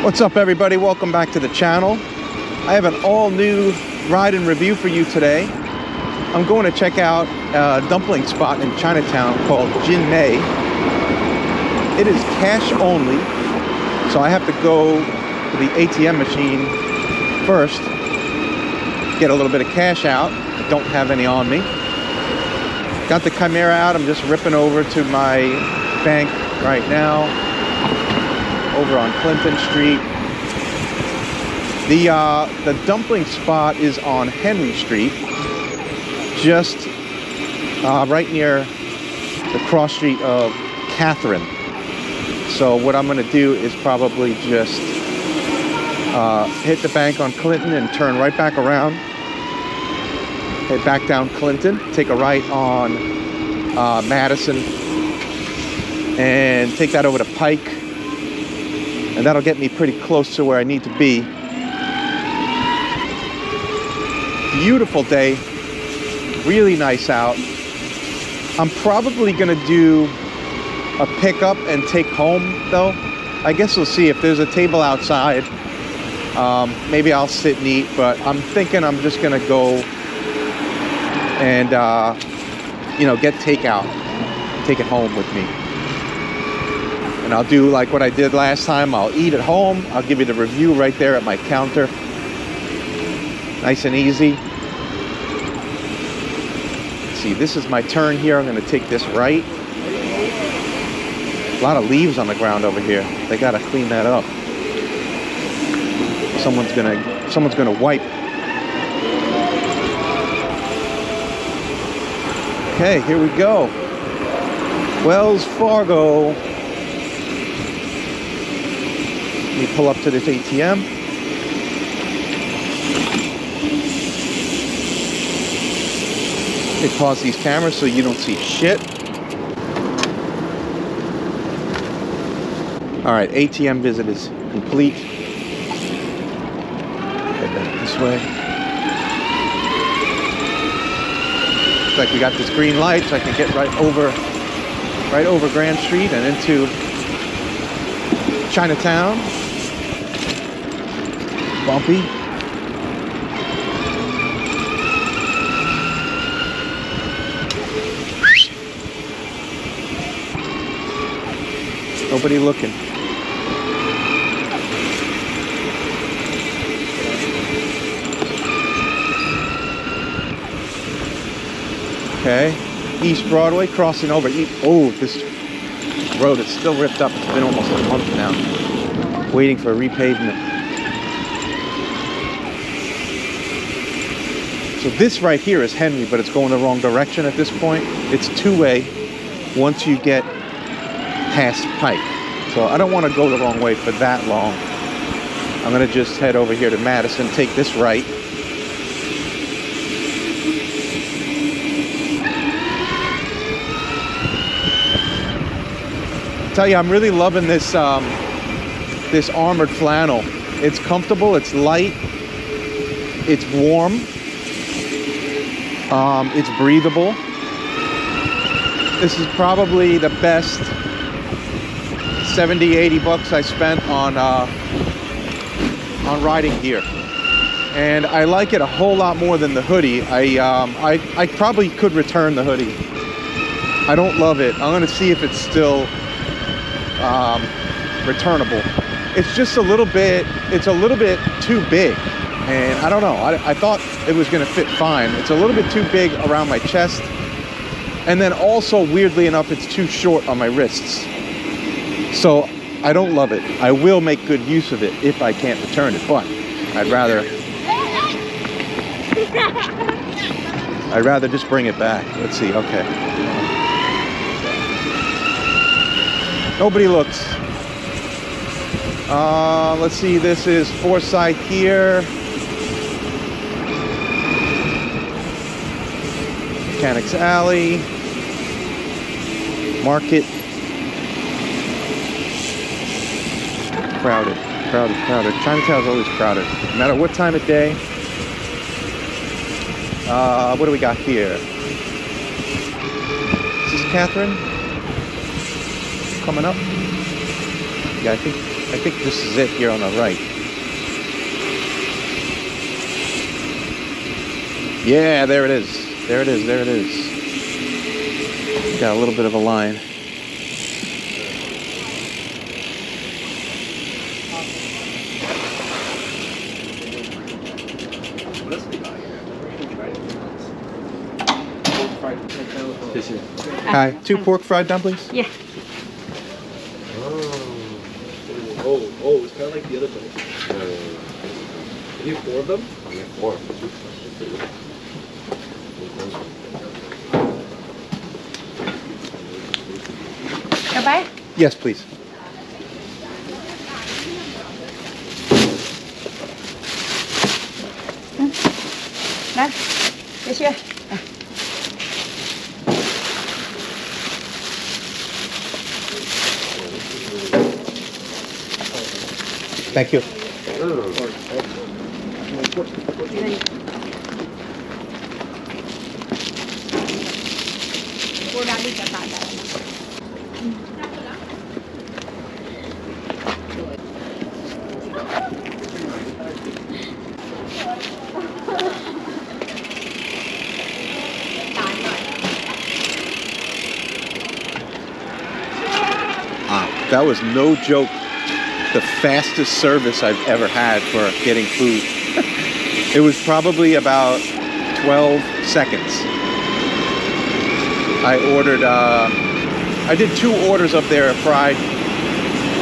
What's up, everybody? Welcome back to the channel. I have an all-new ride and review for you today. I'm going to check out a dumpling spot in Chinatown called JIN MEI. It is cash only, so I have to go to the ATM machine first, get a little bit of cash out. I don't have any on me. Got the Chimera out. I'm just ripping over to my bank right now, over on Clinton Street. The dumpling spot is on Henry Street, just right near the cross street of Catherine. So what I'm going to do is probably just hit the bank on Clinton and turn right back around, head back down Clinton, take a right on Madison, and take that over to Pike, and that'll get me pretty close to where I need to be. Beautiful day, really nice out. I'm probably gonna do a pickup and take home though. I guess we'll see if there's a table outside. Maybe I'll sit and eat, but I'm thinking I'm just gonna go and get takeout, take it home with me. And I'll do like what I did last time. I'll eat at home. I'll give you the review right there at my counter. Nice and easy. Let's see, this is my turn here. I'm gonna take this right. A lot of leaves on the ground over here. They gotta clean that up. Someone's gonna wipe. Okay, here we go. Wells Fargo. Let me pull up to this ATM. Let me pause these cameras so you don't see shit. All right, ATM visit is complete. Head back this way. Looks like we got this green light, so I can get right over Grand Street and into Chinatown. Bumpy. Nobody looking. Okay, East Broadway, crossing over. Oh, this road is still ripped up. It's been almost a month now. Waiting for repavement. So this right here is Henry, but it's going the wrong direction at this point. It's two-way once you get past Pike. So I don't want to go the wrong way for that long. I'm going to just head over here to Madison, take this right. I tell you, I'm really loving this this armored flannel. It's comfortable, it's light, it's warm, it's breathable. This is probably the best 70-80 bucks I spent on riding gear, and I like it a whole lot more than the hoodie. I probably could return the hoodie. I don't love it. I'm gonna see if it's still returnable. It's just a little bit too big, and I don't know. I thought it was gonna fit fine. It's a little bit too big around my chest, and then also weirdly enough, it's too short on my wrists. So I don't love it. I will make good use of it if I can't return it, but I'd rather just bring it back. Let's see. Okay. Nobody looks. Let's see. This is Forsyth here. Mechanics Alley. Market. Crowded. Chinatown's always crowded, no matter what time of day. What do we got here? Is this Catherine? Coming up? Yeah, I think I think this is it here on the right. Yeah, there it is. There it is. There it is. Got a little bit of a line. Hi, 2 pork fried dumplings? Yeah. Oh, it's kind of like the other place. You have 4 of them? Yeah, 4. Bye. Yes, please. Đây, được chưa? Thank you. Cô đã đi cả tại đây. That was no joke. The fastest service I've ever had for getting food. It was probably about 12 seconds. I ordered, I did 2 orders of their fried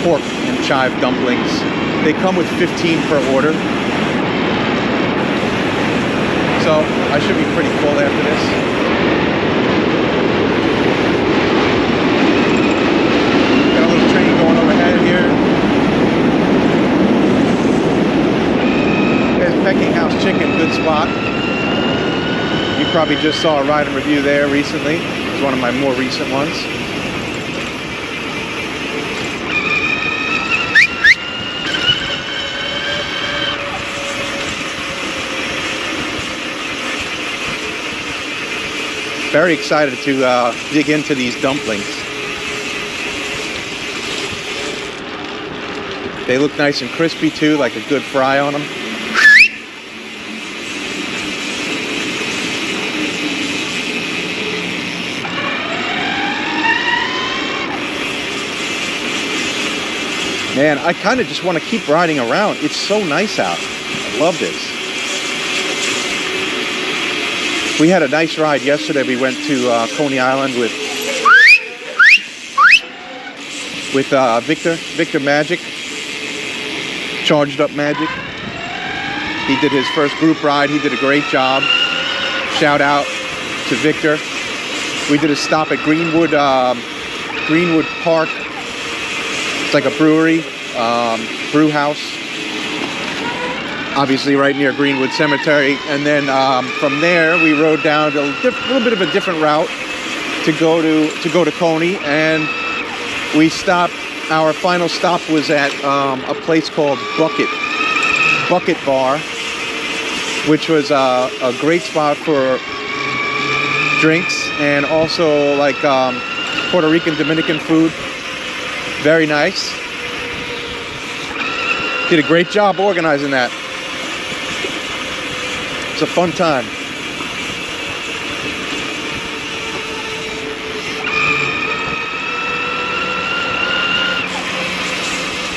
pork and chive dumplings. They come with 15 per order. So I should be pretty full after this. Going overhead here. There's Pecking House Chicken, good spot. You probably just saw a ride and review there recently. It was one of my more recent ones. Very excited to dig into these dumplings. They look nice and crispy too, like a good fry on them. Man, I kind of just want to keep riding around. It's so nice out. I love this. We had a nice ride yesterday. We went to Coney Island with Victor Magic. Charged Up Magic. He did his first group ride. He did a great job. Shout out to Victor. We did a stop at Greenwood Park. It's like a brewery, brew house. Obviously right near Greenwood Cemetery. And then from there we rode down to a little bit of a different route to go to Coney, and we stopped. Our final stop was at a place called Bucket Bar, which was a great spot for drinks and also like Puerto Rican, Dominican food. Very nice. Did a great job organizing that. It's a fun time.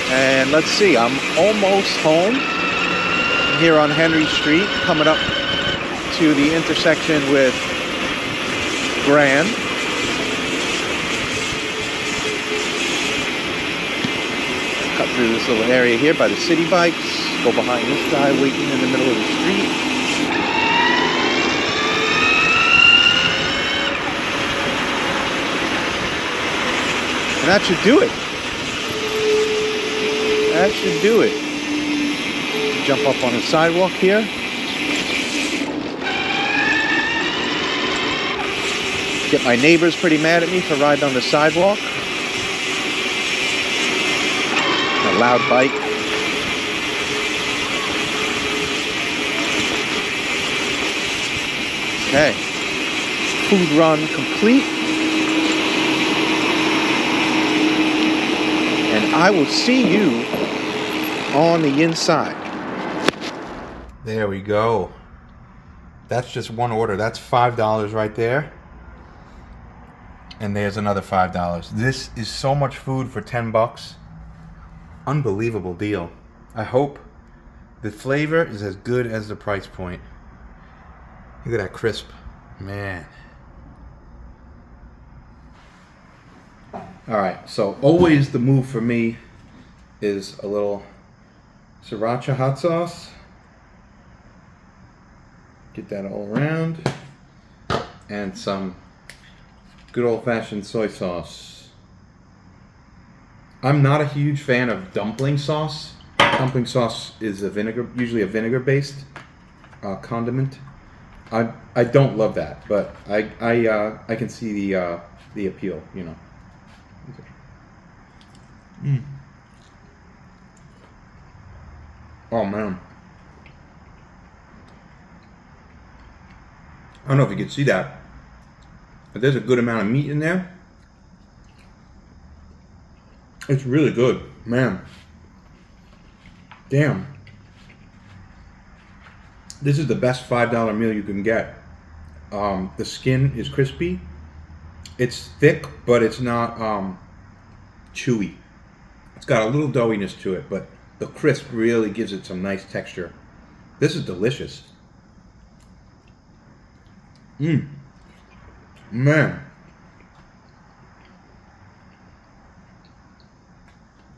And let's see, I'm almost home here on Henry Street, coming up to the intersection with Grand. Cut through this little area here by the city bikes, go behind this guy waiting in the middle of the street. And that should do it. That should do it. Jump up on the sidewalk here. Get my neighbors pretty mad at me for riding on the sidewalk. A loud bike. Okay. Food run complete. And I will see you on the inside. There we go. That's just one order. That's $5 right there. And there's another $5. This is so much food for 10 bucks. Unbelievable deal. I hope the flavor is as good as the price point. Look at that crisp. Man. Alright, so always the move for me is a little sriracha hot sauce. Get that all around. And some good old-fashioned soy sauce. I'm not a huge fan of dumpling sauce. Dumpling sauce is usually a vinegar-based condiment. I don't love that, but I can see the appeal, you know. Mm. Oh man. I don't know if you can see that, but there's a good amount of meat in there. It's really good, man. Damn. This is the best $5 meal you can get. The skin is crispy. It's thick, but it's not chewy. It's got a little doughiness to it, but the crisp really gives it some nice texture. This is delicious. Man.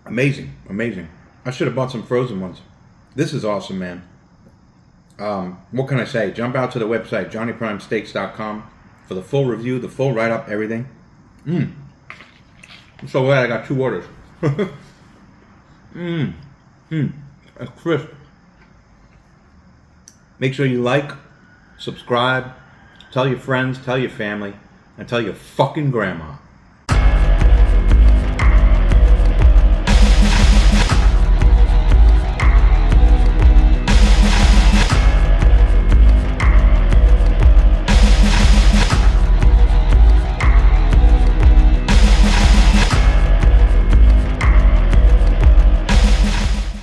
Amazing, amazing. I should have bought some frozen ones. This is awesome, man. What can I say? Jump out to the website, johnnyprimesteaks.com, for the full review, the full write-up, everything. I'm so glad I got 2 orders. That's crisp. Make sure you like, subscribe, tell your friends, tell your family, and tell your fucking grandma.